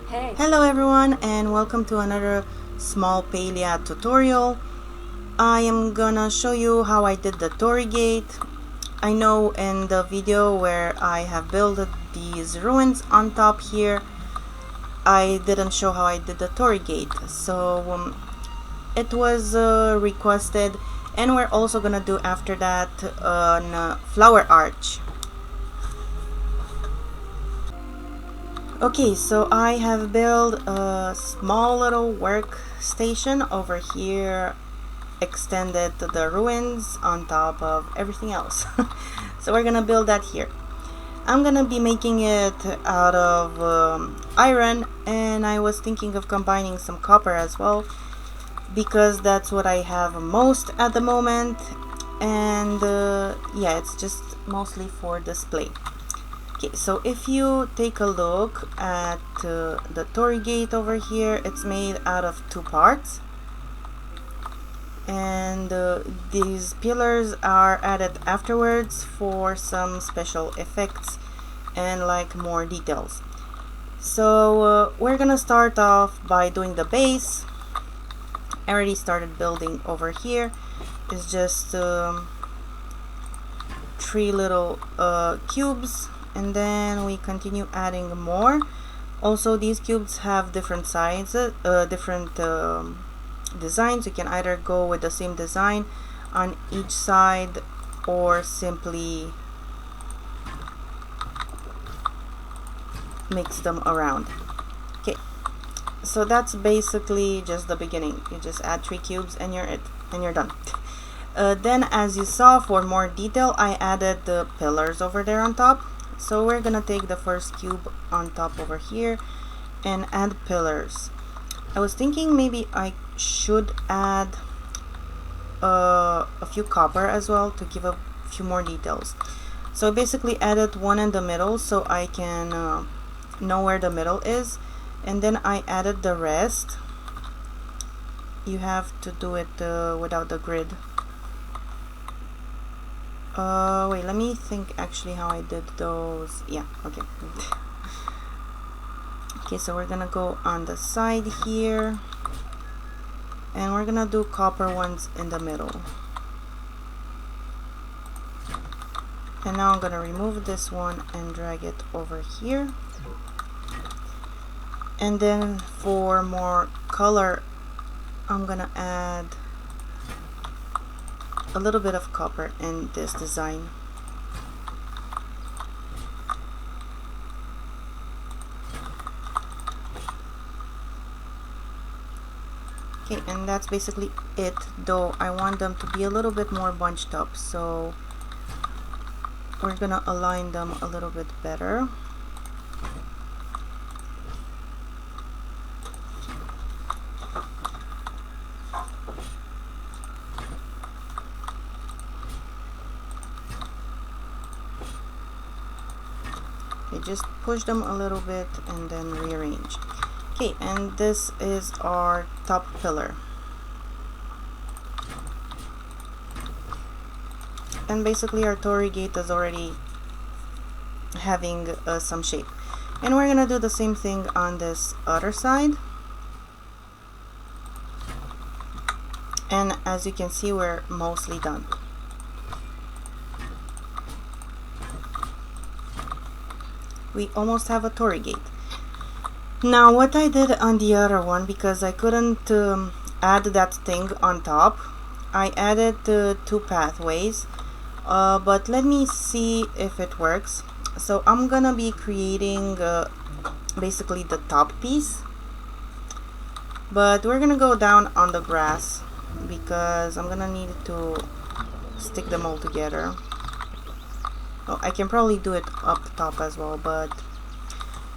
Hey! Hello everyone and welcome to another small Palia tutorial. I am gonna show you how I did the Tori Gate. I know in the video where I have built these ruins on top here, I didn't show how I did the Tori Gate. So it was requested, and we're also gonna do after that an flower arch. Okay, so I have built a small little workstation over here, extended the ruins on top of everything else. So we're gonna build that here. I'm gonna be making it out of iron, and I was thinking of combining some copper as well because that's what I have most at the moment, and yeah, it's just mostly for display. Okay, so if you take a look at the Tori Gate over here, it's made out of two parts, and these pillars are added afterwards for some special effects and like more details. So we're gonna start off by doing the base. I already started building over here. It's just three little cubes, and then we continue adding more. Also, these cubes have different sizes, different designs. You can either go with the same design on each side or simply mix them around. Okay, so that's basically just the beginning. You just add three cubes and you're done. Then, as you saw, for more detail, I added the pillars over there on top. So we're gonna take the first cube on top over here and add pillars. I was thinking maybe I should add a few copper as well to give a few more details. So basically added one in the middle so I can know where the middle is, and then I added the rest. You have to do it without the grid. Wait, let me think actually how I did those. Yeah, okay. Okay, so we're gonna go on the side here, and we're gonna do copper ones in the middle. And now I'm gonna remove this one and drag it over here. And then for more color, I'm gonna add a little bit of copper in this design. Okay, and that's basically it, though I want them to be a little bit more bunched up, so we're gonna align them a little bit better. Okay, just push them a little bit and then rearrange. Okay, and this is our top pillar. And basically our Tori Gate is already having some shape. And we're gonna do the same thing on this other side. And as you can see, we're mostly done. We almost have a Tori Gate. Now what I did on the other one, because I couldn't add that thing on top, I added two pathways, but let me see if it works. So I'm gonna be creating basically the top piece, but we're gonna go down on the grass because I'm gonna need to stick them all together. Oh, I can probably do it up top as well, but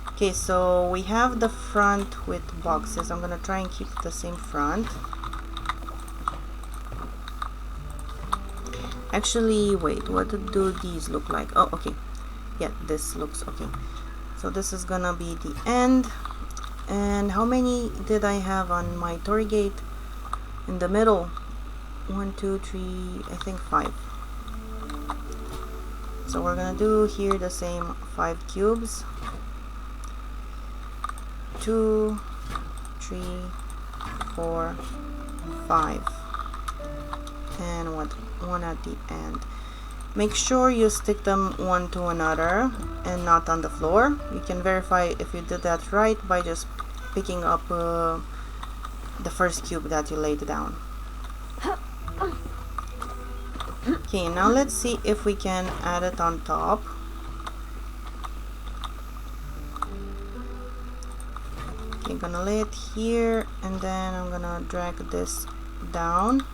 okay, so we have the front with boxes. I'm gonna try and keep the same front. Actually, wait, what do these look like? Oh, okay. Yeah, this looks okay. So this is gonna be the end. And how many did I have on my Tori Gate? In the middle, 1, 2, 3, I think 5. So we're gonna do here the same 5 cubes. 2, 3, 4, 5, and one at the end. Make sure you stick them one to another and not on the floor. You can verify if you did that right by just picking up the first cube that you laid down. Okay, now let's see if we can add it on top. Okay, I'm gonna lay it here, and then I'm gonna drag this down.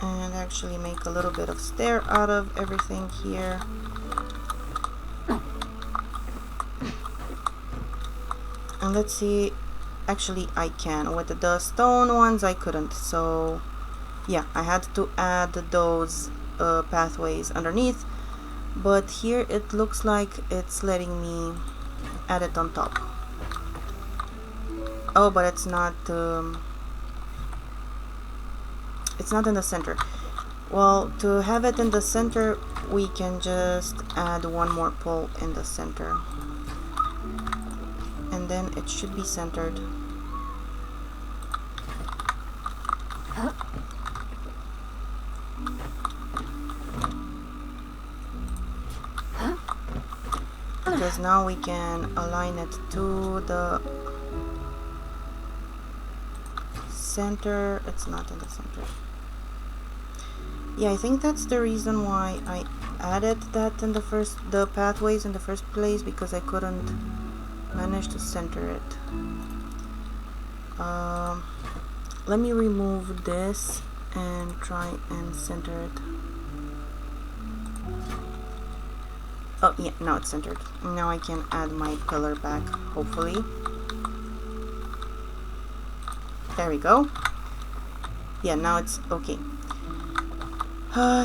And actually make a little bit of stair out of everything here. And let's see, actually I can. With the stone ones I couldn't, so yeah, I had to add those pathways underneath, but here it looks like it's letting me add it on top. Oh, but it's not in the center. Well, to have it in the center, we can just add one more pole in the center, and then it should be centered. Because now we can align it to the center. It's not in the center. Yeah, I think that's the reason why I added that in the pathways in the first place, because I couldn't manage to center it. Let me remove this and try and center it. Oh yeah, now it's centered. Now I can add my pillar back, hopefully. There we go. Yeah, now it's okay.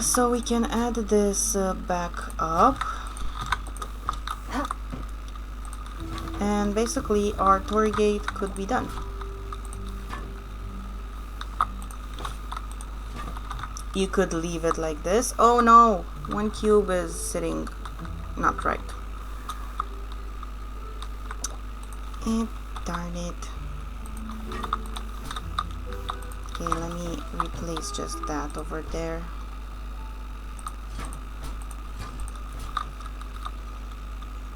So we can add this back up. And basically our Tori Gate could be done. You could leave it like this. Oh no! One cube is sitting not right. And darn it. Okay, let me replace just that over there.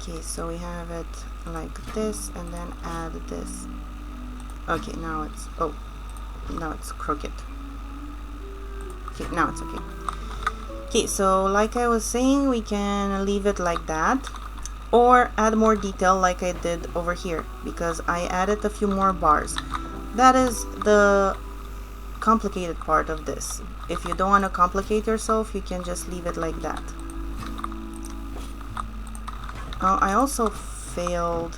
Okay, so we have it like this, and then add this. Okay, now it's crooked. Okay, now it's okay. Okay, so like I was saying, we can leave it like that, or add more detail like I did over here, because I added a few more bars. That is the complicated part of this. If you don't want to complicate yourself, you can just leave it like that. I also failed.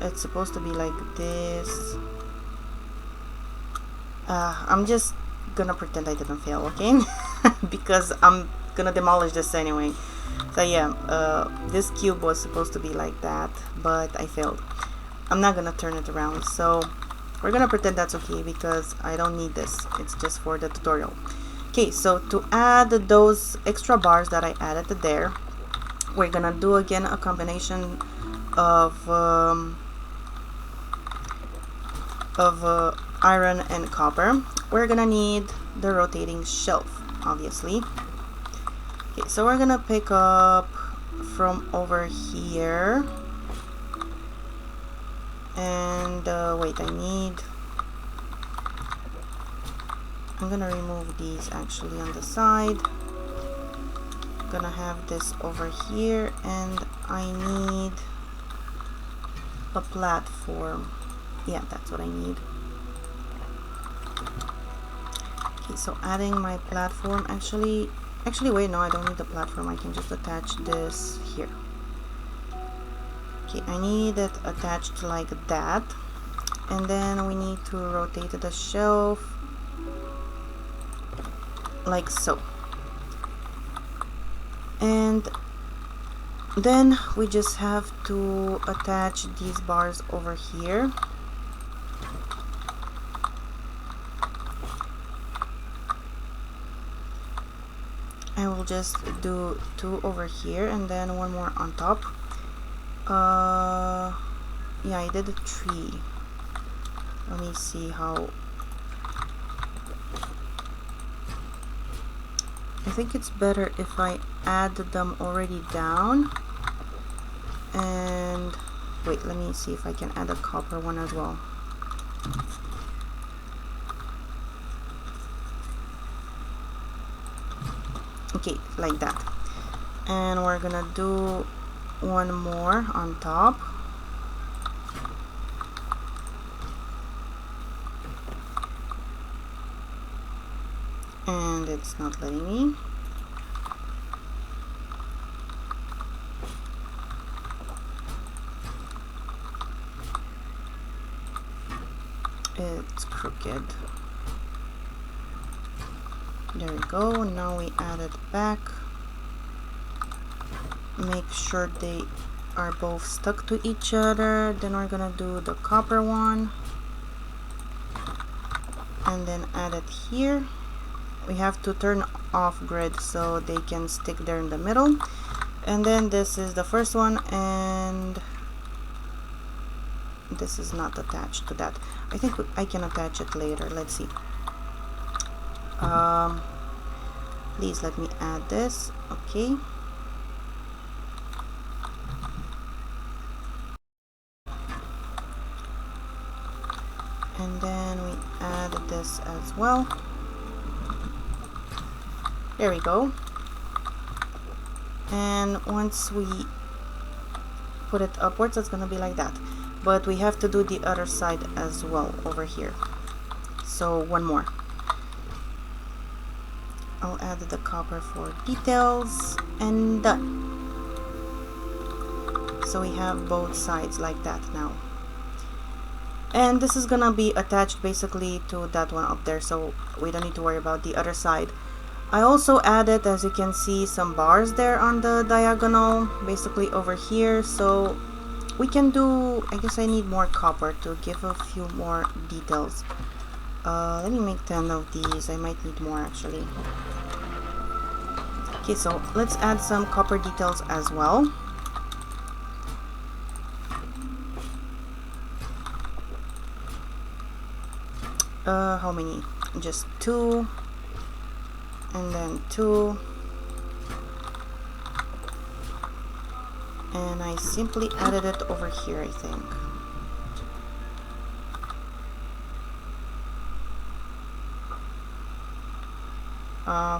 It's supposed to be like this. I'm just gonna pretend I didn't fail, okay? Because I'm gonna demolish this anyway. So yeah, this cube was supposed to be like that, but I failed. I'm not gonna turn it around, so we're gonna pretend that's okay, because I don't need this. It's just for the tutorial. Okay, so to add those extra bars that I added there, we're gonna do again a combination of iron and copper. We're gonna need the rotating shelf, obviously. Okay, so we're gonna pick up from over here, and wait, I'm gonna remove these actually on the side. Gonna have this over here, and I need a platform. Yeah, that's what I need. Okay, so adding my platform, actually wait, no, I don't need the platform. I can just attach this here. Okay, I need it attached like that, and then we need to rotate the shelf like so. And then we just have to attach these bars over here. I will just do 2 over here and then 1 more on top. Yeah, I did 3. Let me see how. I think it's better if I add them already down. And wait, let me see if I can add a copper one as well. Okay, like that. And we're gonna do 1 more on top. And it's not letting me. It's crooked. There we go. Now we add it back. Make sure they are both stuck to each other. Then we're gonna do the copper one and then add it here. We have to turn off grid so they can stick there in the middle. And then this is the first one, and this is not attached to that. I think I can attach it later. Let's see. Please let me add this. Okay. And then we add this as well. There we go. And once we put it upwards, it's gonna be like that. But we have to do the other side as well over here. So 1 more. I'll add the copper for details and done. So we have both sides like that now. And this is gonna be attached basically to that one up there, so we don't need to worry about the other side. I also added, as you can see, some bars there on the diagonal, basically over here, so we can do, I guess I need more copper to give a few more details. Let me make 10 of these. I might need more actually. Okay, so let's add some copper details as well. How many? Just 2. And then 2, and I simply added it over here, I think.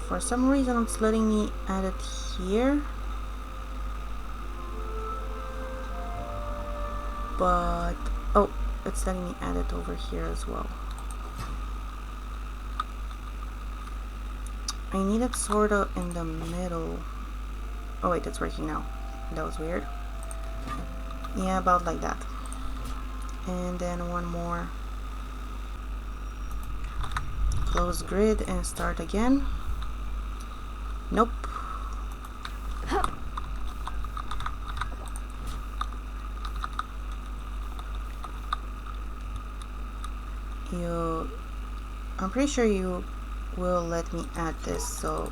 For some reason it's letting me add it here, but oh, it's letting me add it over here as well. I need it sort of in the middle. Oh wait, it's working now. That was weird. Yeah, about like that. And then 1 more. Close grid and start again. Nope. I'm pretty sure you will let me add this, so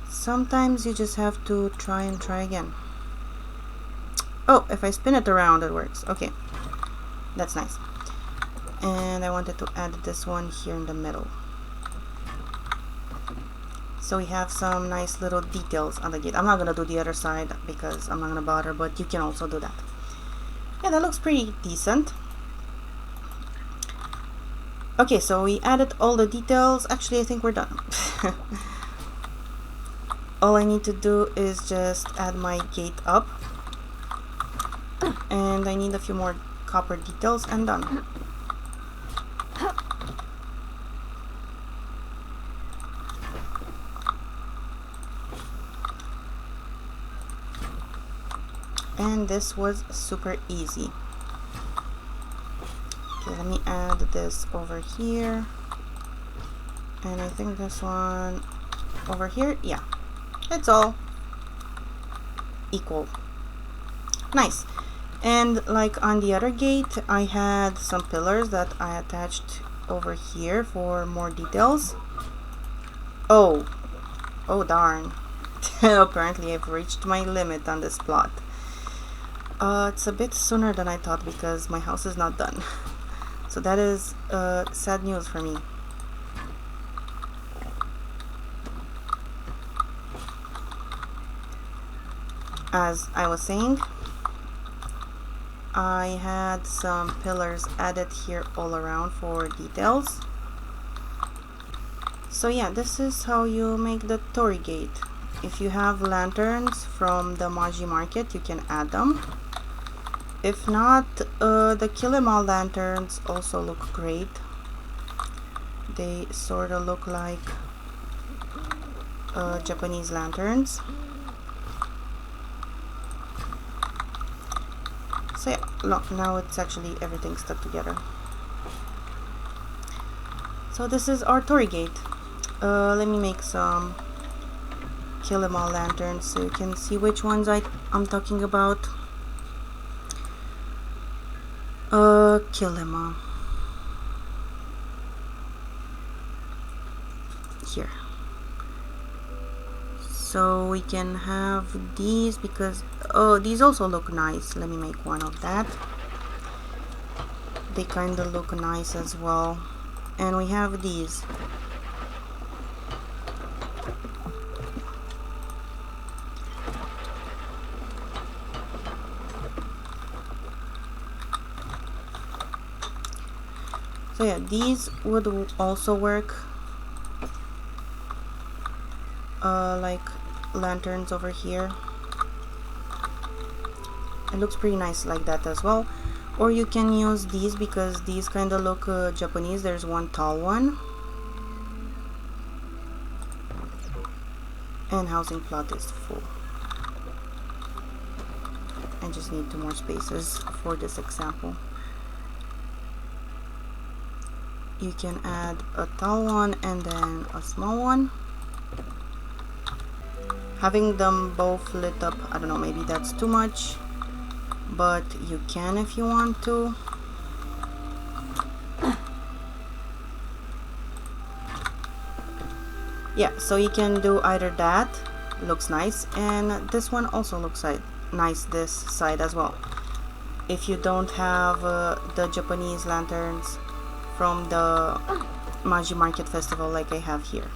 sometimes you just have to try and try again. Oh, if I spin it around it works. Okay, that's nice. And I wanted to add this one here in the middle, so we have some nice little details on the gate. I'm not gonna do the other side because I'm not gonna bother, but you can also do that. Yeah, that looks pretty decent. Okay, so we added all the details. Actually, I think we're done. All I need to do is just add my gate up, and I need a few more copper details and done. And this was super easy. Okay, let me add this over here, and I think this one over here. Yeah, it's all equal. Nice. And like on the other gate, I had some pillars that I attached over here for more details. Oh, oh darn. Apparently I've reached my limit on this plot. It's a bit sooner than I thought because my house is not done. So that is sad news for me. As I was saying, I had some pillars added here all around for details. So yeah, this is how you make the Tori Gate. If you have lanterns from the Magi market, you can add them. If not, the Kill 'Em All lanterns also look great. They sort of look like Japanese lanterns. So yeah, look, now it's actually everything stuck together. So this is our Tori Gate. Let me make some Kill 'Em All lanterns so you can see which ones I'm talking about. Kill 'Em All. Here. So we can have these because, oh, these also look nice. Let me make one of that. They kind of look nice as well. And we have these. So yeah, these would also work like lanterns over here. It looks pretty nice like that as well. Or you can use these because these kind of look Japanese. There's one tall one. And housing plot is full. I just need 2 more spaces for this example. You can add a tall one and then a small one. Having them both lit up, I don't know, maybe that's too much, but you can if you want to. Yeah, so you can do either that, looks nice, and this one also looks nice this side as well. If you don't have the Japanese lanterns from the Magi Market Festival like I have here.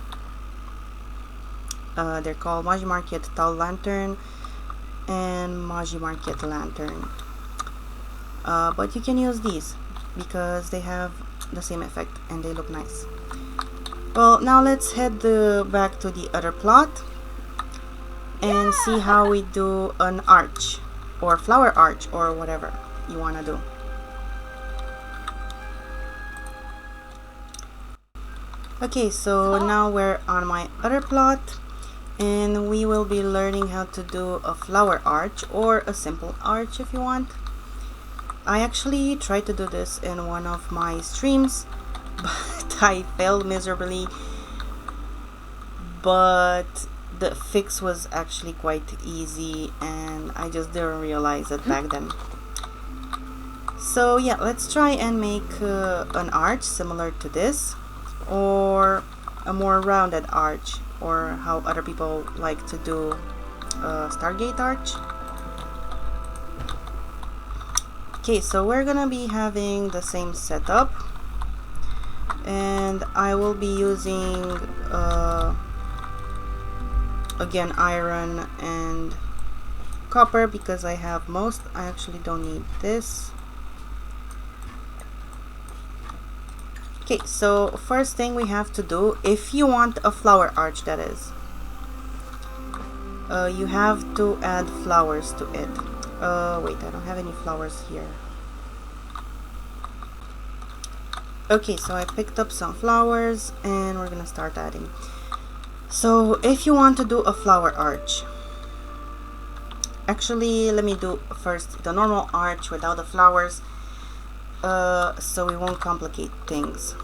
They're called Magi Market Tall Lantern and Magi Market Lantern. But you can use these because they have the same effect and they look nice. Well, now let's head back to the other plot and see how we do an arch or flower arch or whatever you want to do. Okay, so now we're on my other plot and we will be learning how to do a flower arch or a simple arch if you want. I actually tried to do this in one of my streams, but I failed miserably. But the fix was actually quite easy and I just didn't realize it back then. So yeah, let's try and make an arch similar to this, or a more rounded arch, or how other people like to do a Stargate arch. Okay, so we're gonna be having the same setup and I will be using again iron and copper because I have most. I actually don't need this. Okay, so first thing we have to do, if you want a flower arch, that is, you have to add flowers to it. Wait, I don't have any flowers here. Okay, so I picked up some flowers and we're gonna start adding. So if you want to do a flower arch, actually let me do first the normal arch without the flowers, so we won't complicate things.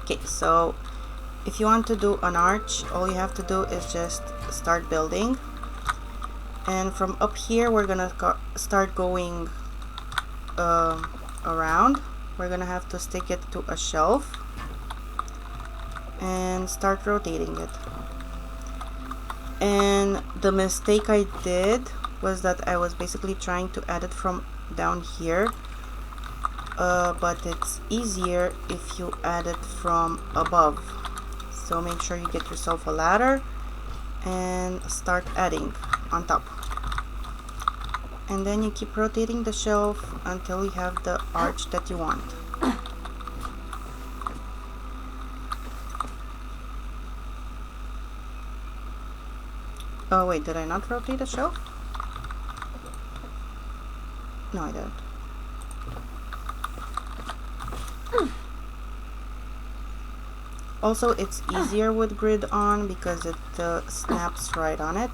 Okay, so if you want to do an arch, all you have to do is just start building, and from up here we're gonna start going around. We're gonna have to stick it to a shelf, and start rotating it. And the mistake I did was that I was basically trying to add it from down here, but it's easier if you add it from above. So make sure you get yourself a ladder and start adding on top. And then you keep rotating the shelf until you have the arch that you want. Oh wait, did I not rotate the shelf? No, I didn't. Also, it's easier with grid on because it snaps right on it.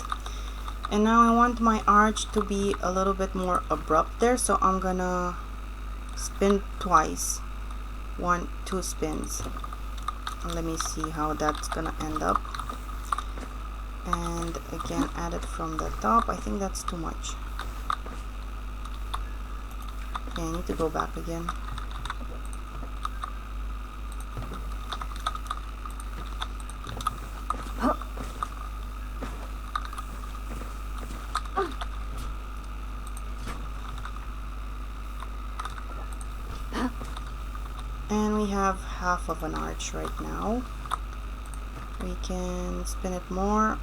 And now I want my arch to be a little bit more abrupt there, so I'm gonna spin twice. 1, 2 spins. Let me see how that's gonna end up. And again, add it from the top. I think that's too much. Okay, I need to go back again. And we have half of an arch right now. We can spin it more.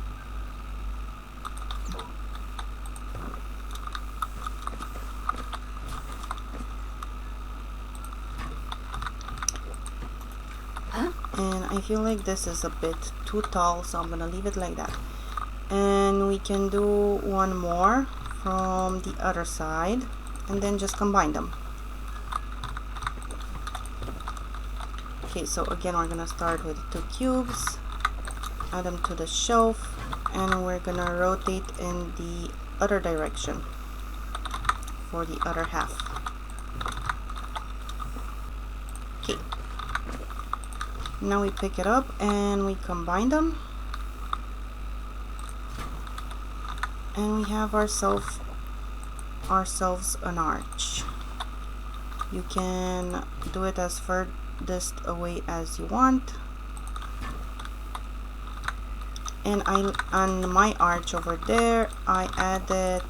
And I feel like this is a bit too tall, so I'm gonna leave it like that. And we can do one more from the other side and then just combine them. Okay, so again we're gonna start with 2 cubes, add them to the shelf, and we're gonna rotate in the other direction for the other half. Okay, now we pick it up and we combine them, and we have ourselves an arch. You can do it as furthest away as you want. And on my arch over there, I added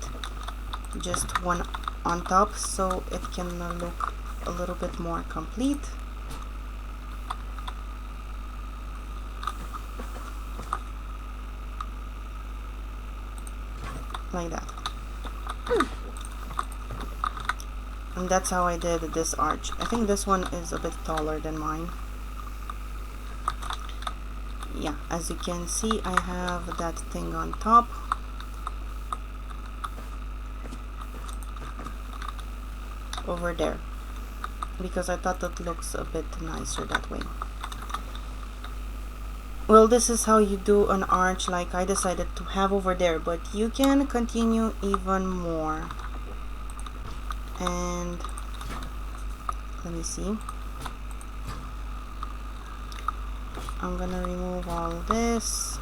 just one on top so it can look a little bit more complete. Like that. And that's how I did this arch. I think this one is a bit taller than mine. Yeah, as you can see, I have that thing on top. Over there. Because I thought it looks a bit nicer that way. Well, this is how you do an arch like I decided to have over there, but you can continue even more. And let me see. I'm gonna remove all this,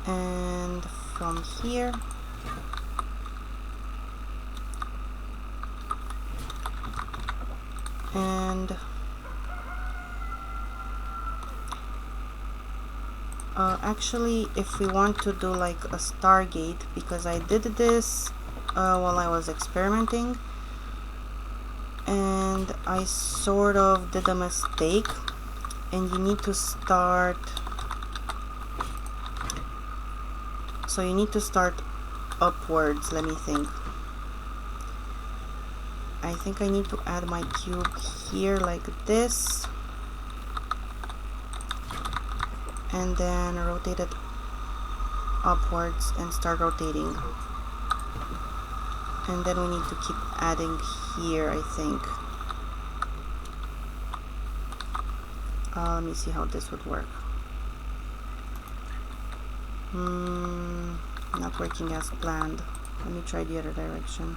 and from here and actually, if we want to do like a Stargate, because I did this while I was experimenting and I sort of did a mistake, and you need to start, so you need to start upwards. Let me think. I think I need to add my cube here like this, and then rotate it upwards and start rotating. And then we need to keep adding here, I think. Let me see how this would work. Not working as planned. Let me try the other direction.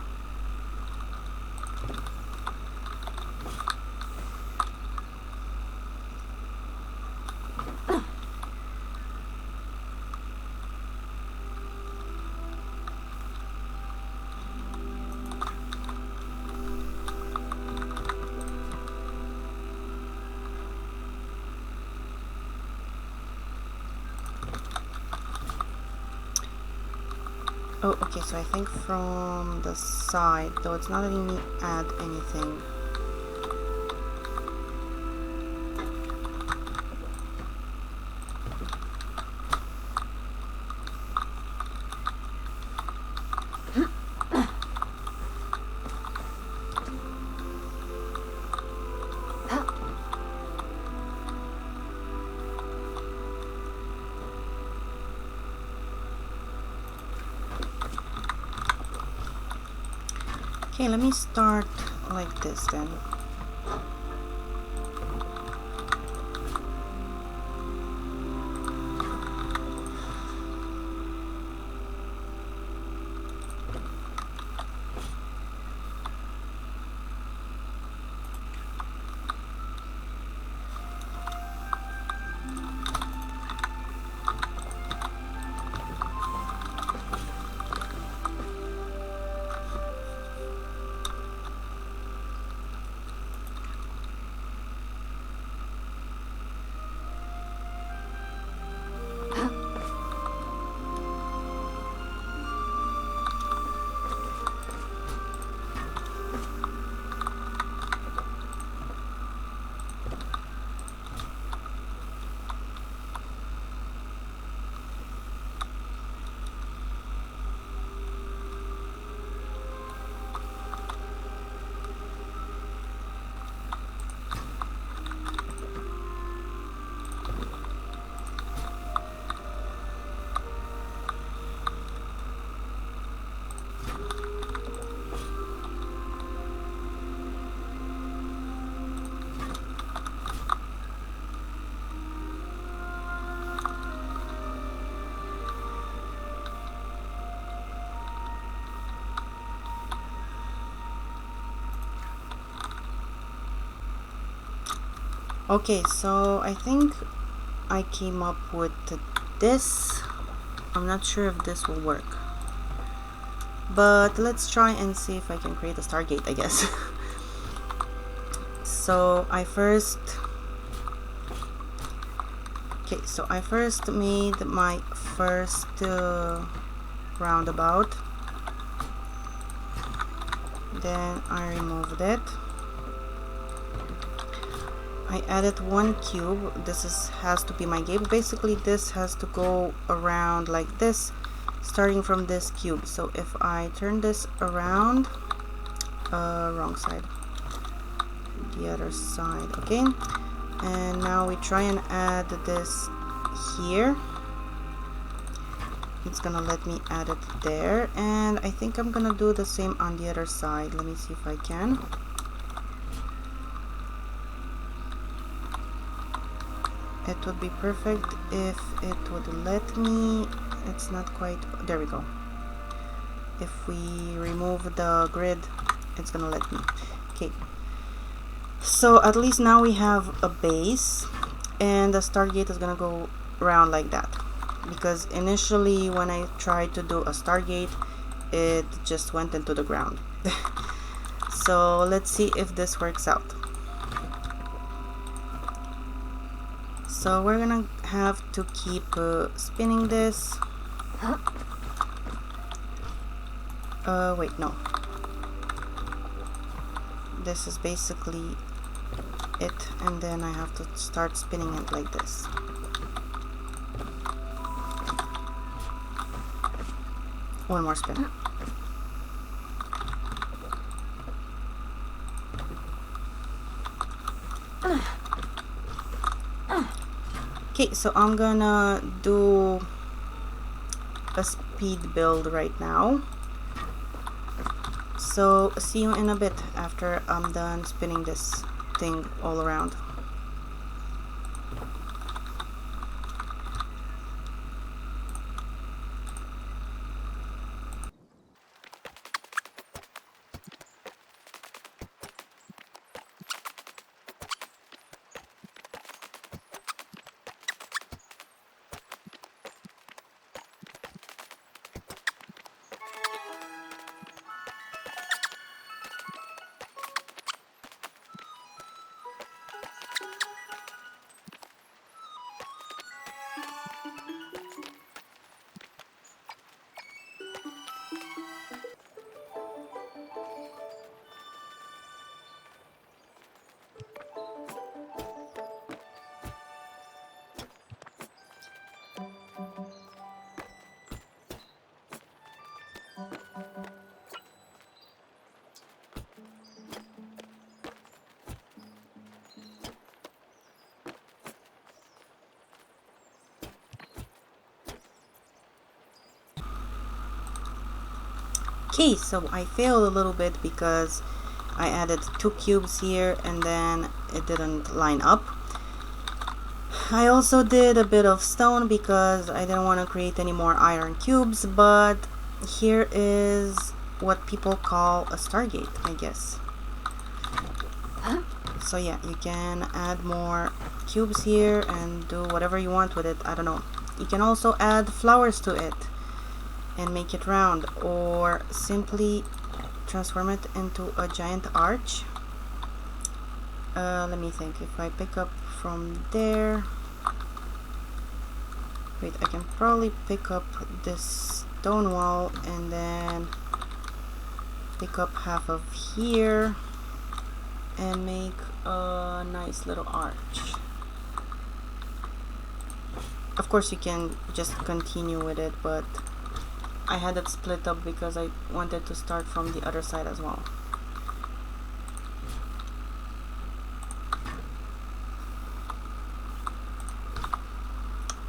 Oh, okay, so I think from the side, though it's not letting me add anything. Okay, let me start like this then. Okay, so I think I came up with this. I'm not sure if this will work, but let's try and see if I can create a Stargate, I guess. So I first made my first roundabout, then I removed it. I added one cube. This has to be my gate. Basically, this has to go around like this, starting from this cube. So if I turn this around, wrong side, the other side, okay. And now we try and add this here. It's gonna let me add it there, and I think I'm gonna do the same on the other side. Let me see if I can. It would be perfect if it would let me. It's not quite. There we go. If we remove the grid, it's gonna let me. Okay. So at least now we have a base, and the Stargate is gonna go around like that. Because initially when I tried to do a Stargate, it just went into the ground. So let's see if this works out. So we're gonna have to keep spinning this. Wait, no. This is basically it, and then I have to start spinning it like this. One more spin. Okay, so I'm gonna do a speed build right now. So see you in a bit after I'm done spinning this thing all around. Okay, so I failed a little bit because I added 2 cubes here and then it didn't line up. I also did a bit of stone because I didn't want to create any more iron cubes, but here is what people call a stargate, I guess. So yeah, you can add more cubes here and do whatever you want with it. I don't know. You can also add flowers to it and make it round, or simply transform it into a giant arch. Let me think. If I pick up from there, wait, I can probably pick up this stone wall and then pick up half of here and make a nice little arch. Of course you can just continue with it, but I had it split up because I wanted to start from the other side as well.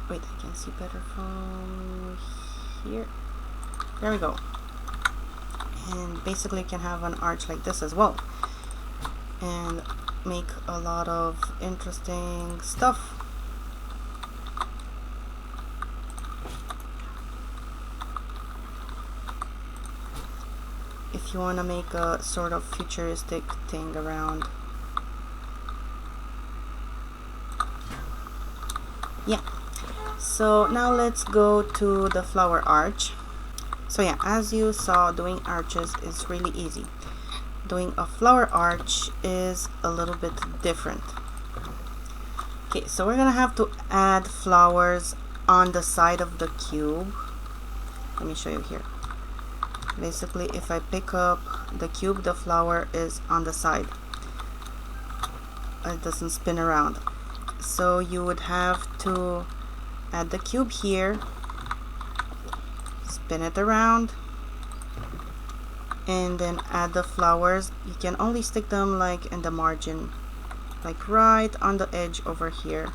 Wait, I can see better from here. There we go. And basically you can have an arch like this as well and make a lot of interesting stuff. If you want to make a sort of futuristic thing around. Yeah. So now let's go to the flower arch. So yeah, as you saw, doing arches is really easy. Doing a flower arch is a little bit different. Okay, so we're gonna have to add flowers on the side of the cube. Let me show you here. Basically, if I pick up the cube, the flower is on the side. It doesn't spin around. So you would have to add the cube here, spin it around, and then add the flowers. You can only stick them like in the margin, like right on the edge over here.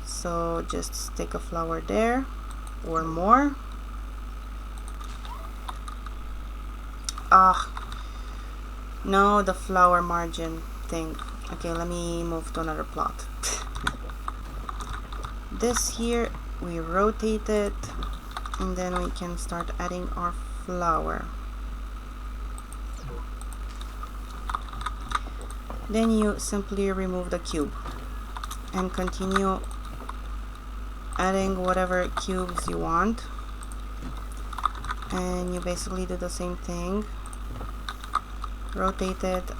So just stick a flower there or more. No, the flower margin thing. Okay, let me move to another plot. This here, we rotate it, and then we can start adding our flower. Then you simply remove the cube and continue adding whatever cubes you want, and you basically do the same thing. Rotate it.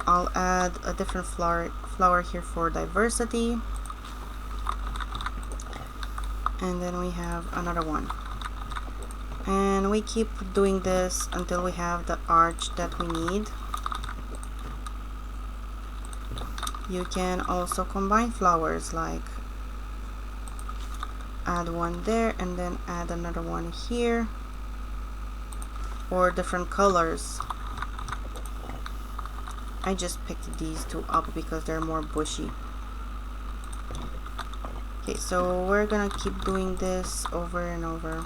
I'll add a different flower here for diversity, and then we have another one, and we keep doing this until we have the arch that we need. You can also combine flowers, like add one there and then add another one here, or different colors. I just picked these two up because they're more bushy. Okay, so we're gonna keep doing this over and over.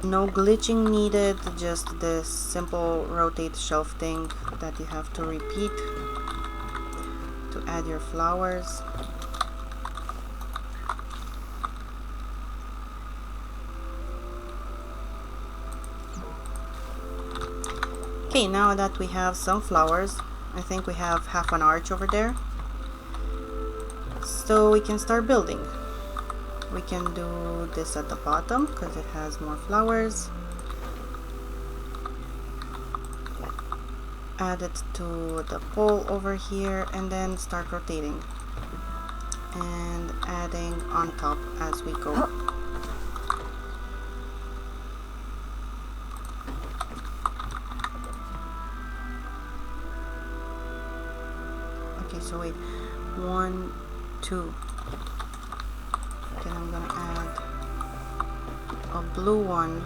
No glitching needed, just this simple rotate shelf thing that you have to repeat to add your flowers. Okay, now that we have some flowers, I think we have half an arch over there. So we can start building. We can do this at the bottom because it has more flowers. Add it to the pole over here and then start rotating and adding on top as we go. Okay, so wait, 1, 2. Then I'm gonna add a blue one,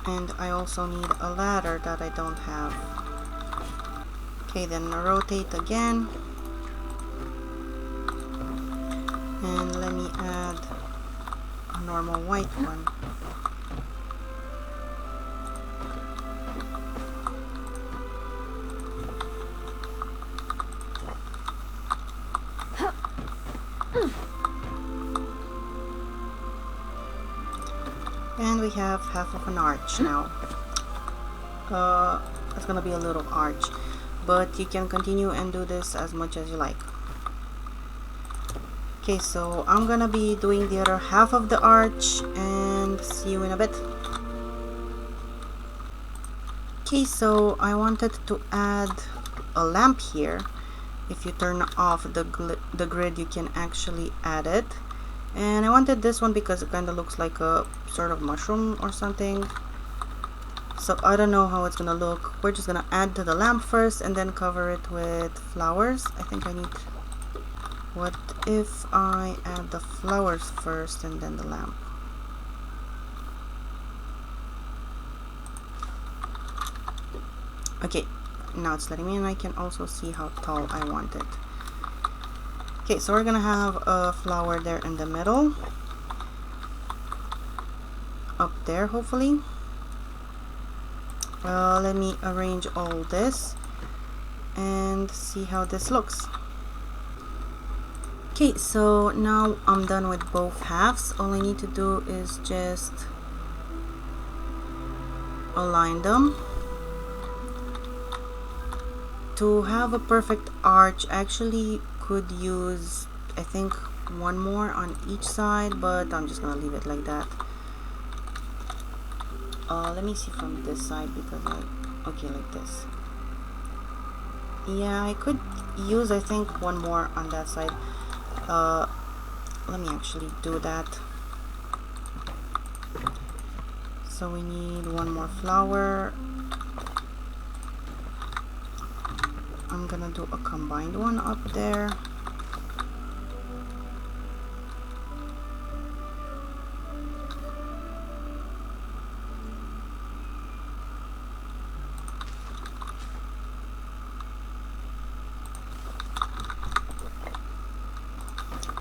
and I also need a ladder that I don't have. Okay, then rotate again And let me add a normal white one. And we have half of an arch now. It's gonna be a little arch, but you can continue and do this as much as you like. Okay, so I'm gonna be doing the other half of the arch and see you in a bit. Okay, so I wanted to add a lamp here. If you turn off the grid, you can actually add it. And I wanted this one because it kind of looks like a sort of mushroom or something. So I don't know how it's gonna look. We're just gonna add to the lamp first and then cover it with flowers. I think I need... What if I add the flowers first and then the lamp? Okay, now it's letting me, and I can also see how tall I want it. Okay, so we're gonna have a flower there in the middle, up there hopefully. Let me arrange all this and see how this looks. Okay, so now I'm done with both halves. All I need to do is just align them. To have a perfect arch, I actually could use, I think, one more on each side, but I'm just gonna leave it like that. Let me see from this side, because okay, like this. Yeah, I could use, I think, one more on that side. Let me actually do that. So we need one more flower. I'm gonna do a combined one up there.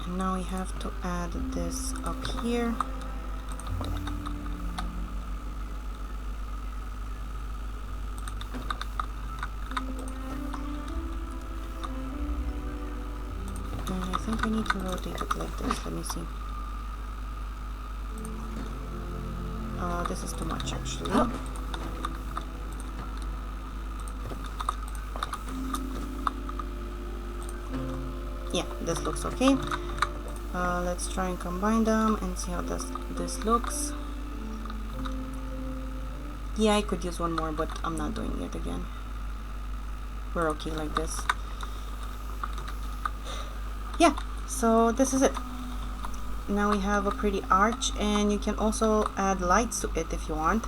And now we have to add this up here. And I think I need to rotate it like this. Let me see. This is too much actually. Yeah, this looks okay. Let's try and combine them and see how this looks. Yeah, I could use one more, but I'm not doing it again. We're okay like this. Yeah, so this is it. Now we have a pretty arch, and you can also add lights to it if you want.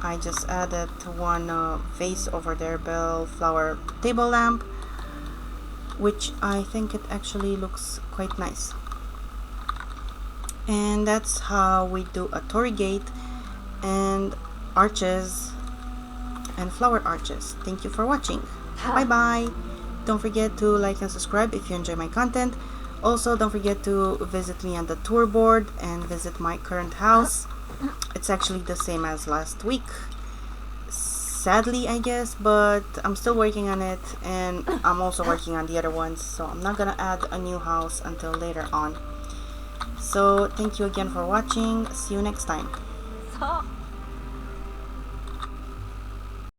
I just added one vase over there, bellflower table lamp, which I think it actually looks quite nice. And that's how we do a Tori Gate and arches and flower arches. Thank you for watching. Bye bye. Don't forget to like and subscribe if you enjoy my content. Also, don't forget to visit me on the tour board and visit my current house. It's actually the same as last week, sadly, I guess, but I'm still working on it, and I'm also working on the other ones, so I'm not gonna add a new house until later on. So thank you again for watching. See you next time.